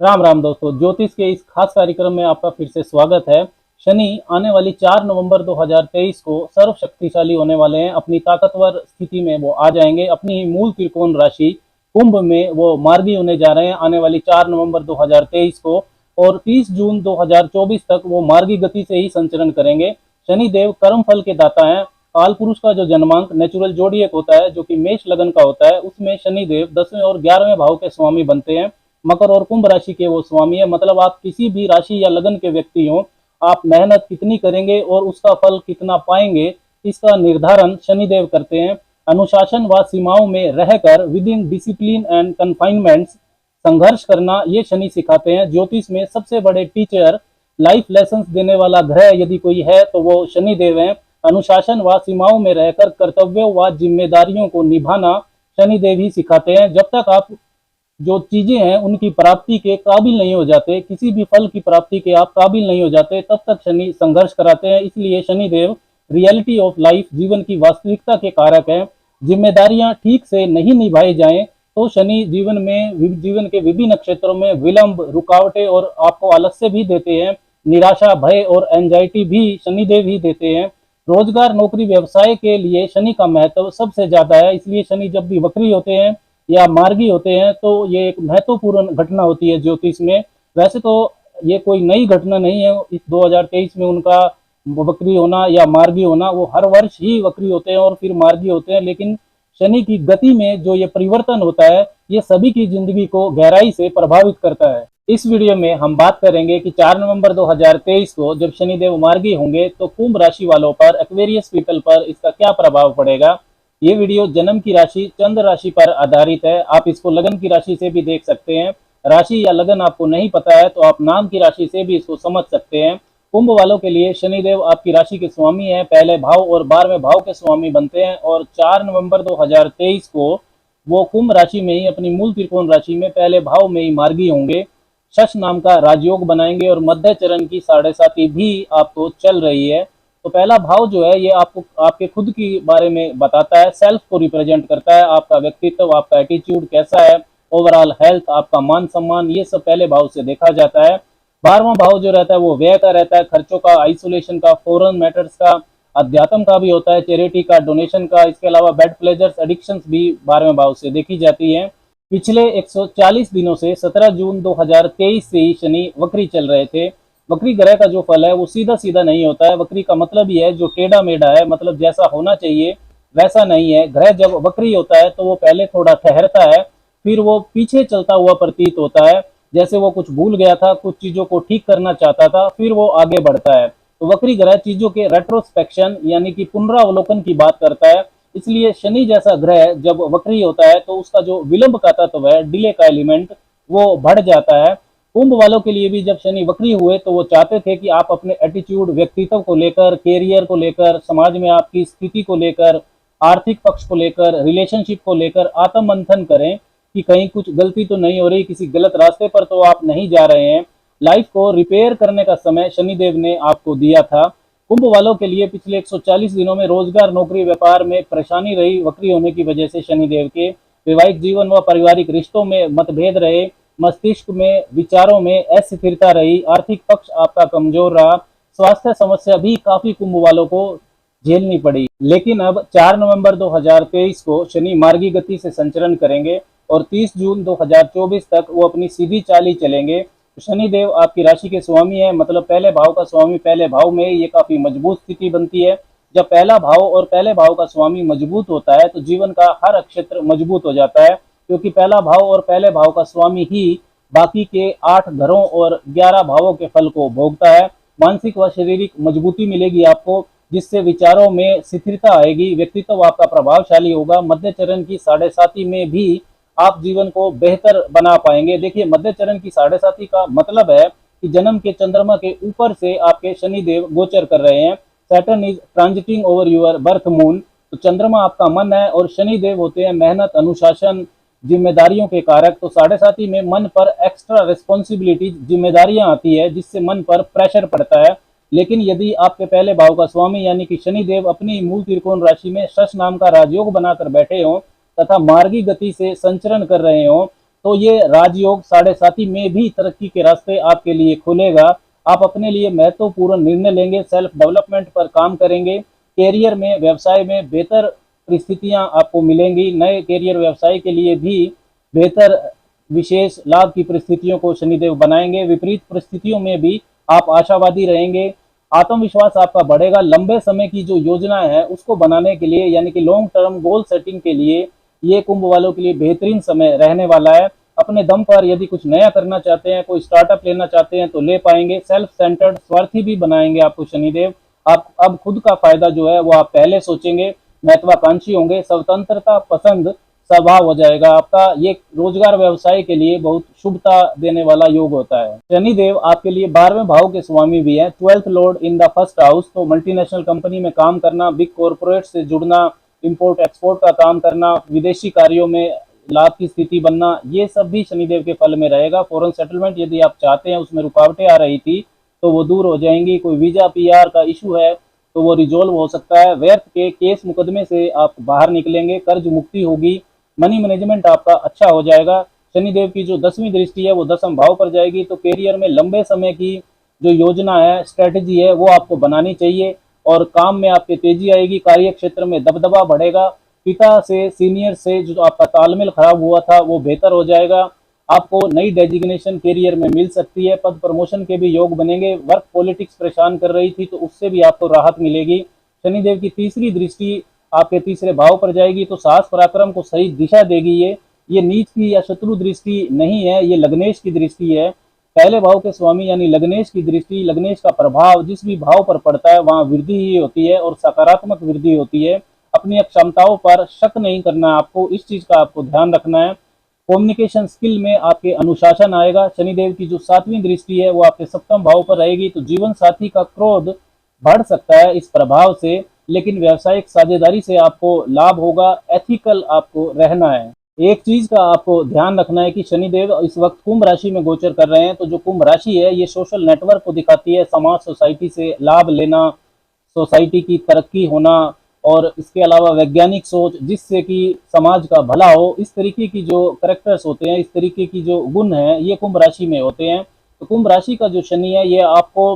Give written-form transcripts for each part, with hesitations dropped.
राम राम दोस्तों, ज्योतिष के इस खास कार्यक्रम में आपका फिर से स्वागत है। शनि आने वाली 4 नवंबर 2023 को सर्व शक्तिशाली होने वाले हैं। अपनी ताकतवर स्थिति में वो आ जाएंगे। अपनी मूल त्रिकोण राशि कुंभ में वो मार्गी होने जा रहे हैं आने वाली 4 नवंबर 2023 को, और 30 जून 2024 तक वो मार्गी गति से ही संचरण करेंगे। शनि देव कर्म फल के दाता हैं। काल पुरुष का जो जन्मांक नेचुरल जोड़ियक होता है, जो कि मेष लगन का होता है, उसमें शनि देव 10वें और 11वें भाव के स्वामी बनते हैं। मकर और कुंभ राशि के वो स्वामी है। मतलब आप किसी भी राशि या लगन के व्यक्ति हो, आप मेहनत कितनी करेंगे और उसका फल कितना पाएंगे, इसका निर्धारण शनिदेव करते हैं। अनुशासन व सीमाओं में रहकर विद इन डिसिप्लिन एंड कन्फाइनमेंट्स संघर्ष करना ये शनि सिखाते हैं। ज्योतिष में सबसे बड़े टीचर, लाइफ लेसन देने वाला ग्रह यदि कोई है तो वो शनिदेव है। अनुशासन व सीमाओं में रहकर कर्तव्यों व जिम्मेदारियों को निभाना शनिदेव ही सिखाते हैं। जब तक आप जो चीजें हैं उनकी प्राप्ति के काबिल नहीं हो जाते, किसी भी फल की प्राप्ति के आप काबिल नहीं हो जाते, तब तक शनि संघर्ष कराते हैं। इसलिए शनिदेव रियलिटी ऑफ लाइफ, जीवन की वास्तविकता के कारक है। जिम्मेदारियां ठीक से नहीं निभाई जाएं तो शनि जीवन के विभिन्न क्षेत्रों में विलंब, रुकावटें और आपको आलस्य भी देते हैं। निराशा, भय और एंजाइटी भी शनिदेव ही देते हैं। रोजगार, नौकरी, व्यवसाय के लिए शनि का महत्व सबसे ज्यादा है। इसलिए शनि जब भी वक्री होते हैं या मार्गी होते हैं तो ये एक महत्वपूर्ण घटना होती है ज्योतिष में। वैसे तो ये कोई नई घटना नहीं है इस 2023 में उनका वक्री होना या मार्गी होना। वो हर वर्ष ही वक्री होते हैं और फिर मार्गी होते हैं, लेकिन शनि की गति में जो ये परिवर्तन होता है ये सभी की जिंदगी को गहराई से प्रभावित करता है। इस वीडियो में हम बात करेंगे कि 4 नवंबर 2023 को जब शनिदेव मार्गी होंगे तो कुंभ राशि वालों पर, एक्वेरियस पीपल पर इसका क्या प्रभाव पड़ेगा। ये वीडियो जन्म की राशि चंद्र राशि पर आधारित है। आप इसको लगन की राशि से भी देख सकते हैं। राशि या लगन आपको नहीं पता है तो आप नाम की राशि से भी इसको समझ सकते हैं। कुंभ वालों के लिए शनिदेव आपकी राशि के स्वामी हैं, पहले भाव और 12वें भाव के स्वामी बनते हैं, और 4 नवंबर 2023 को वो कुंभ राशि में ही, अपनी मूल त्रिकोण राशि में पहले भाव में ही मार्गी होंगे। शश नाम का राजयोग बनाएंगे और मध्य चरण की 7.5 भी आपको चल रही है। तो पहला भाव जो है ये आपको आपके खुद की बारे में बताता है, सेल्फ को रिप्रेजेंट करता है। आपका व्यक्तित्व, आपका एटीट्यूड कैसा है, ओवरऑल हेल्थ, आपका मान सम्मान, ये सब पहले भाव से देखा जाता है। 12वां भाव जो रहता है वो व्यय का रहता है, खर्चों का, आइसोलेशन का, फॉरेन मैटर्स का, अध्यात्म का भी होता है, चैरिटी का, डोनेशन का। इसके अलावा बेड प्लेजर्स, एडिक्शंस भी 12वें भाव से देखी जाती है। पिछले 140 दिनों से 17 जून 2023 से ही शनि वक्री चल रहे थे। वक्री ग्रह का जो फल है वो सीधा सीधा नहीं होता है। वक्री का मतलब ही है जो टेढ़ा मेढ़ा है, मतलब जैसा होना चाहिए वैसा नहीं है। ग्रह जब वक्री होता है तो वो पहले थोड़ा ठहरता है, फिर वो पीछे चलता हुआ प्रतीत होता है, जैसे वो कुछ भूल गया था, कुछ चीजों को ठीक करना चाहता था, फिर वो आगे बढ़ता है। तो वक्री ग्रह चीजों के रेट्रोस्पेक्शन यानी कि पुनरावलोकन की बात करता है। इसलिए शनि जैसा ग्रह जब वक्री होता है तो उसका जो विलंब का तत्व है, डिले का एलिमेंट, वो बढ़ जाता है। कुंभ वालों के लिए भी जब शनि वक्री हुए तो वो चाहते थे कि आप अपने एटीट्यूड, व्यक्तित्व को लेकर, कैरियर को लेकर, समाज में आपकी स्थिति को लेकर, आर्थिक पक्ष को लेकर, रिलेशनशिप को लेकर आत्म मंथन करें कि कहीं कुछ गलती तो नहीं हो रही, किसी गलत रास्ते पर तो आप नहीं जा रहे हैं। लाइफ को रिपेयर करने का समय शनिदेव ने आपको दिया था। कुंभ वालों के लिए पिछले 140 दिनों में रोजगार, नौकरी, व्यापार में परेशानी रही वक्री होने की वजह से शनिदेव के। वैवाहिक जीवन व पारिवारिक रिश्तों में मतभेद रहे, मस्तिष्क में, विचारों में अस्थिरता रही, आर्थिक पक्ष आपका कमजोर रहा, स्वास्थ्य समस्या भी काफी कुंभ वालों को झेलनी पड़ी। लेकिन अब 4 नवंबर 2023 को शनि मार्गी गति से संचरण करेंगे और 30 जून 2024 तक वो अपनी सीधी चाल चलेंगे। शनिदेव आपकी राशि के स्वामी है, मतलब पहले भाव का स्वामी पहले भाव में ये काफी मजबूत स्थिति बनती है। जब पहला भाव और पहले भाव का स्वामी मजबूत होता है तो जीवन का हर क्षेत्र मजबूत हो जाता है, क्योंकि पहला भाव और पहले भाव का स्वामी ही बाकी के 8 घरों और 11 भावों के फल को भोगता है। मानसिक व शारीरिक मजबूती मिलेगी आपको, जिससे विचारों में स्थिरता आएगी, व्यक्तित्व आपका प्रभावशाली होगा। मध्य चरण की 7.5 में भी आप जीवन को बेहतर बना पाएंगे। देखिए, मध्य चरण की 7.5 का मतलब है कि जन्म के चंद्रमा के ऊपर से आपके शनिदेव गोचर कर रहे हैं। Saturn is transiting over your birth moon. तो चंद्रमा आपका मन है और शनिदेव होते हैं मेहनत, अनुशासन, जिम्मेदारियों के कारक। तो 7.5 में मन पर एक्स्ट्रा रिस्पॉन्सिबिलिटी, जिम्मेदारियां आती है, जिससे मन पर प्रेशर पड़ता है। लेकिन यदि आपके पहले भाव का स्वामी यानी कि शनिदेव अपनी मूल त्रिकोण राशि में शश नाम का राजयोग बनाकर बैठे हों तथा मार्गी गति से संचरण कर रहे हों, तो ये राजयोग 7.5 में भी तरक्की के रास्ते आपके लिए खोलेगा। आप अपने लिए महत्वपूर्ण निर्णय लेंगे, सेल्फ डेवलपमेंट पर काम करेंगे, कैरियर में, व्यवसाय में बेहतर परिस्थितियां आपको मिलेंगी। नए कैरियर व्यवसाय के लिए भी बेहतर विशेष लाभ की परिस्थितियों को शनिदेव बनाएंगे। विपरीत परिस्थितियों में भी आप आशावादी रहेंगे, आत्मविश्वास आपका बढ़ेगा। लंबे समय की जो योजना है उसको बनाने के लिए, यानी कि लॉन्ग टर्म गोल सेटिंग के लिए ये कुंभ वालों के लिए बेहतरीन समय रहने वाला है। अपने दम पर यदि कुछ नया करना चाहते हैं, कोई स्टार्टअप लेना चाहते हैं तो ले पाएंगे। सेल्फ सेंटर्ड, स्वार्थी भी बनाएंगे आपको शनिदेव। आप अब खुद का फायदा जो है वो आप पहले सोचेंगे, महत्वाकांक्षी होंगे, स्वतंत्रता पसंद स्वभाव हो जाएगा आपका। ये रोजगार व्यवसाय के लिए बहुत शुभता देने वाला योग होता है। शनिदेव आपके लिए 12वें भाव के स्वामी भी हैं, 12th Lord in the first house. तो मल्टीनेशनल कंपनी में काम करना, बिग कॉर्पोरेट से जुड़ना, इंपोर्ट एक्सपोर्ट का काम करना, विदेशी कार्यों में लाभ की स्थिति बनना, ये सब भी शनिदेव के फल में रहेगा। फॉरेन सेटलमेंट यदि आप चाहते हैं, उसमें रुकावटें आ रही थी तो वो दूर हो जाएंगी। कोई वीजा पीआर का इशू है तो वो रिजोल्व हो सकता है। व्यर्थ के केस मुकदमे से आप बाहर निकलेंगे, कर्ज मुक्ति होगी, मनी मैनेजमेंट आपका अच्छा हो जाएगा। शनिदेव की जो 10वीं दृष्टि है वो 10th भाव पर जाएगी, तो कैरियर में लंबे समय की जो योजना है, स्ट्रेटेजी है, वो आपको बनानी चाहिए और काम में आपके तेजी आएगी। कार्य क्षेत्र में दबदबा बढ़ेगा। पिता से, सीनियर से जो आपका तालमेल खराब हुआ था वो बेहतर हो जाएगा। आपको नई डेजिग्नेशन कैरियर में मिल सकती है, पद प्रमोशन के भी योग बनेंगे। वर्क पॉलिटिक्स परेशान कर रही थी तो उससे भी आपको राहत मिलेगी। शनिदेव की तीसरी दृष्टि आपके तीसरे भाव पर जाएगी, तो साहस पराक्रम को सही दिशा देगी। ये नीच की या शत्रु दृष्टि नहीं है, ये लग्नेश की दृष्टि है। पहले भाव के स्वामी यानी लग्नेश की दृष्टि, लग्नेश का प्रभाव जिस भी भाव पर पड़ता है वहां वृद्धि ही होती है और सकारात्मक वृद्धि होती है। अपनी क्षमताओं पर शक नहीं करना, आपको इस चीज का आपको ध्यान रखना है। कम्युनिकेशन स्किल में आपके अनुशासन आएगा। शनिदेव की जो 7वीं दृष्टि है वो आपके 7वें भाव पर रहेगी, तो जीवन साथी का क्रोध बढ़ सकता है इस प्रभाव से, लेकिन व्यावसायिक साझेदारी से आपको लाभ होगा। एथिकल आपको रहना है। एक चीज का आपको ध्यान रखना है कि शनिदेव इस वक्त कुंभ राशि में गोचर कर रहे हैं, तो जो कुंभ राशि है ये सोशल नेटवर्क को दिखाती है, समाज, सोसाइटी से लाभ लेना, सोसाइटी की तरक्की होना और इसके अलावा वैज्ञानिक सोच जिससे कि समाज का भला हो। इस तरीके की जो करेक्टर्स होते हैं, इस तरीके की जो गुण हैं, ये कुंभ राशि में होते हैं। तो कुंभ राशि का जो शनि है ये आपको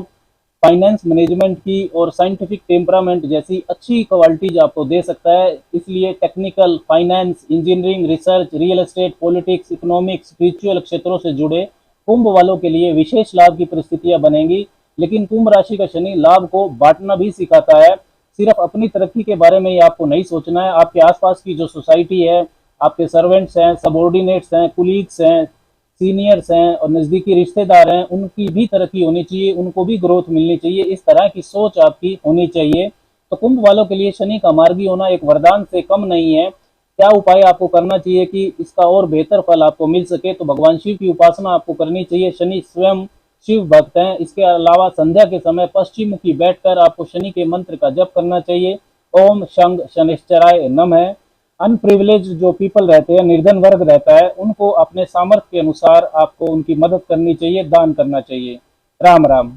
फाइनेंस मैनेजमेंट की और साइंटिफिक टेम्परामेंट जैसी अच्छी क्वालिटीज आपको दे सकता है। इसलिए technical, finance, engineering, research, real estate, politics, economics, spiritual क्षेत्रों से जुड़े कुंभ वालों के लिए विशेष लाभ की परिस्थितियां बनेंगी। लेकिन कुंभ राशि का शनि लाभ को बांटना भी सिखाता है। सिर्फ अपनी तरक्की के बारे में ही आपको नहीं सोचना है, आपके आसपास की जो सोसाइटी है, आपके सर्वेंट्स हैं, सबॉर्डिनेट्स हैं, कुलीग्स हैं, सीनियर्स हैं और नज़दीकी रिश्तेदार हैं, उनकी भी तरक्की होनी चाहिए, उनको भी ग्रोथ मिलनी चाहिए। इस तरह की सोच आपकी होनी चाहिए। तो कुंभ वालों के लिए शनि का मार्गी होना एक वरदान से कम नहीं है। क्या उपाय आपको करना चाहिए कि इसका और बेहतर फल आपको मिल सके? तो भगवान शिव की उपासना आपको करनी चाहिए। शनि स्वयं शिव भक्त हैं। इसके अलावा संध्या के समय पश्चिम मुखी बैठकर आपको शनि के मंत्र का जप करना चाहिए। ओम शंग शनिश्चराय नमः। अनप्रिविलेज जो पीपल रहते हैं, निर्धन वर्ग रहता है, उनको अपने सामर्थ्य के अनुसार आपको उनकी मदद करनी चाहिए, दान करना चाहिए। राम राम।